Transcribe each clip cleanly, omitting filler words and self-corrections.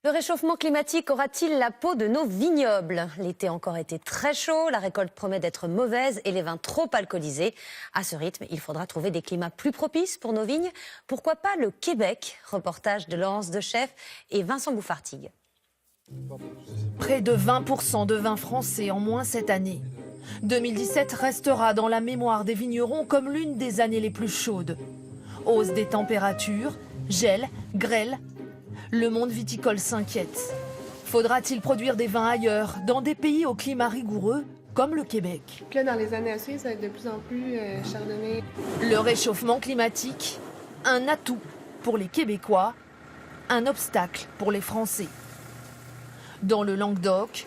Le réchauffement climatique aura-t-il la peau de nos vignobles? L'été a encore été très chaud, la récolte promet d'être mauvaise et les vins trop alcoolisés. À ce rythme, il faudra trouver des climats plus propices pour nos vignes. Pourquoi pas le Québec? Reportage de Laurence Dechef et Vincent Bouffartigue. Près de 20% de vins français en moins cette année. 2017 restera dans la mémoire des vignerons comme l'une des années les plus chaudes. Hausse des températures, gel, grêle. Le monde viticole s'inquiète. Faudra-t-il produire des vins ailleurs, dans des pays au climat rigoureux, comme le Québec? Là, dans les années à suivre, ça va être de plus en plus chardonnay. Le réchauffement climatique, un atout pour les Québécois, un obstacle pour les Français. Dans le Languedoc,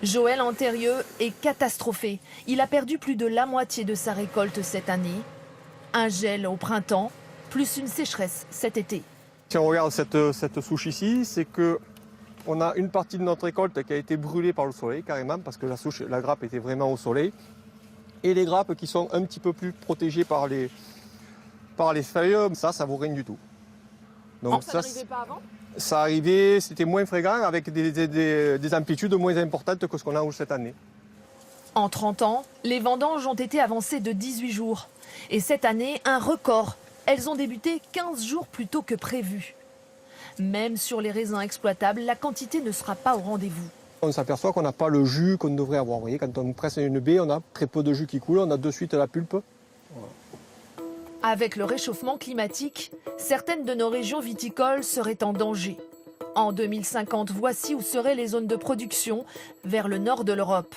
Joël Antérieux est catastrophé. Il a perdu plus de la moitié de sa récolte cette année. Un gel au printemps, plus une sécheresse cet été. Si on regarde cette souche ici, c'est qu'on a une partie de notre récolte qui a été brûlée par le soleil carrément, parce que la grappe était vraiment au soleil. Et les grappes qui sont un petit peu plus protégées par les feuilles, ça vaut rien du tout. Donc ça n'arrivait pas avant ? Ça arrivait, c'était moins fréquent, avec des amplitudes moins importantes que ce qu'on a cette année. En 30 ans, les vendanges ont été avancées de 18 jours. Et cette année, un record. Elles ont débuté 15 jours plus tôt que prévu. Même sur les raisins exploitables, la quantité ne sera pas au rendez-vous. On s'aperçoit qu'on n'a pas le jus qu'on devrait avoir. Vous voyez, quand on presse une baie, on a très peu de jus qui coule, on a de suite la pulpe. Avec le réchauffement climatique, certaines de nos régions viticoles seraient en danger. En 2050, voici où seraient les zones de production, vers le nord de l'Europe.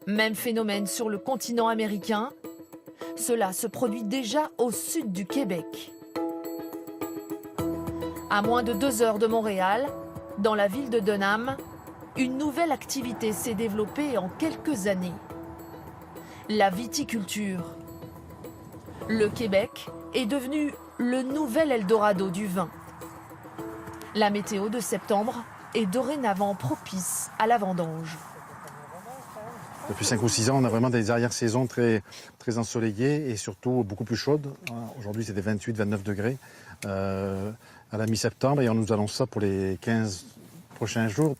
Même phénomène sur le continent américain. Cela se produit déjà au sud du Québec. À moins de 2 heures de Montréal, dans la ville de Denham, une nouvelle activité s'est développée en quelques années. La viticulture. Le Québec est devenu le nouvel Eldorado du vin. La météo de septembre est dorénavant propice à la vendange. Depuis 5 ou 6 ans, on a vraiment des arrière-saisons très ensoleillées et surtout beaucoup plus chaudes. Aujourd'hui, c'était 28-29 degrés à la mi-septembre et on nous annonce ça pour les 15 prochains jours.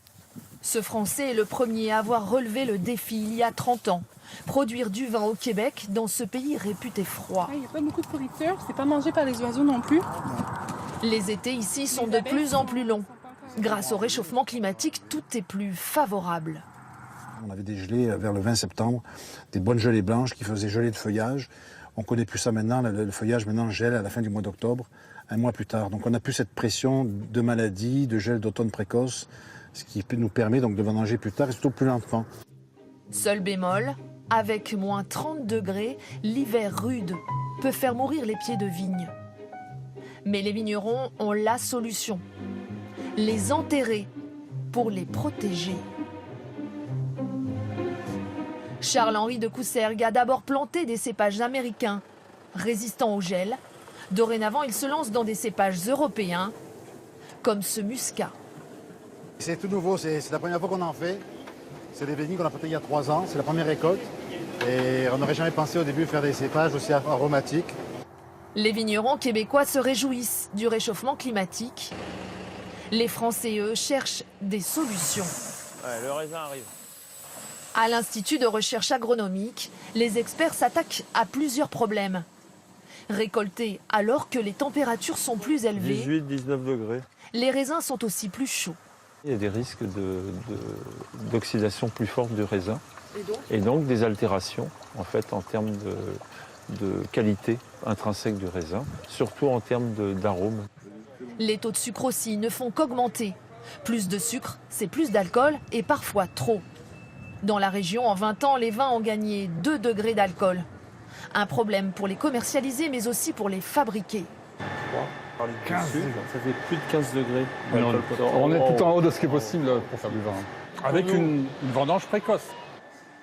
Ce Français est le premier à avoir relevé le défi il y a 30 ans. Produire du vin au Québec, dans ce pays réputé froid. Il n'y a pas beaucoup de pourriture, c'est pas mangé par les oiseaux non plus. Les étés ici sont de plus en plus longs. Grâce au réchauffement climatique, tout est plus favorable. On avait des gelées vers le 20 septembre, des bonnes gelées blanches qui faisaient geler le feuillage. On ne connaît plus ça maintenant, le feuillage maintenant gèle à la fin du mois d'octobre, un mois plus tard. Donc on n'a plus cette pression de maladie, de gel d'automne précoce, ce qui nous permet donc de vendanger plus tard et surtout plus lentement. Seul bémol, avec moins 30 degrés, l'hiver rude peut faire mourir les pieds de vigne. Mais les vignerons ont la solution. Les enterrer pour les protéger. Charles-Henri de Coussergues a d'abord planté des cépages américains, résistants au gel. Dorénavant, il se lance dans des cépages européens, comme ce muscat. C'est tout nouveau, c'est la première fois qu'on en fait. C'est des vignes qu'on a plantés il y a 3 ans, c'est la première récolte. Et on n'aurait jamais pensé au début faire des cépages aussi aromatiques. Les vignerons québécois se réjouissent du réchauffement climatique. Les Français, eux, cherchent des solutions. Ouais, le raisin arrive. À l'Institut de recherche agronomique, les experts s'attaquent à plusieurs problèmes. Récoltés alors que les températures sont plus élevées, 18-19 degrés. les raisins sont aussi plus chauds. Il y a des risques d'oxydation plus forte du raisin et donc des altérations en fait en termes de qualité intrinsèque du raisin, surtout en termes d'arôme. Les taux de sucre aussi ne font qu'augmenter. Plus de sucre, c'est plus d'alcool et parfois trop. Dans la région, en 20 ans, les vins ont gagné 2 degrés d'alcool. Un problème pour les commercialiser, mais aussi pour les fabriquer. 15 degrés. Ça fait plus de 15 degrés. On est tout en haut de ce qui est possible pour faire du vin. Avec une vendange précoce.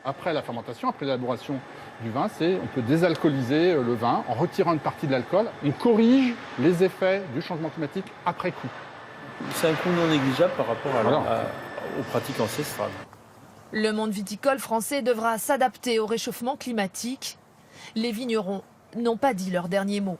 Après la fermentation, après l'élaboration du vin, on peut désalcooliser le vin en retirant une partie de l'alcool. On corrige les effets du changement climatique après coup. C'est un coût non négligeable par rapport aux pratiques ancestrales. Le monde viticole français devra s'adapter au réchauffement climatique. Les vignerons n'ont pas dit leur dernier mot.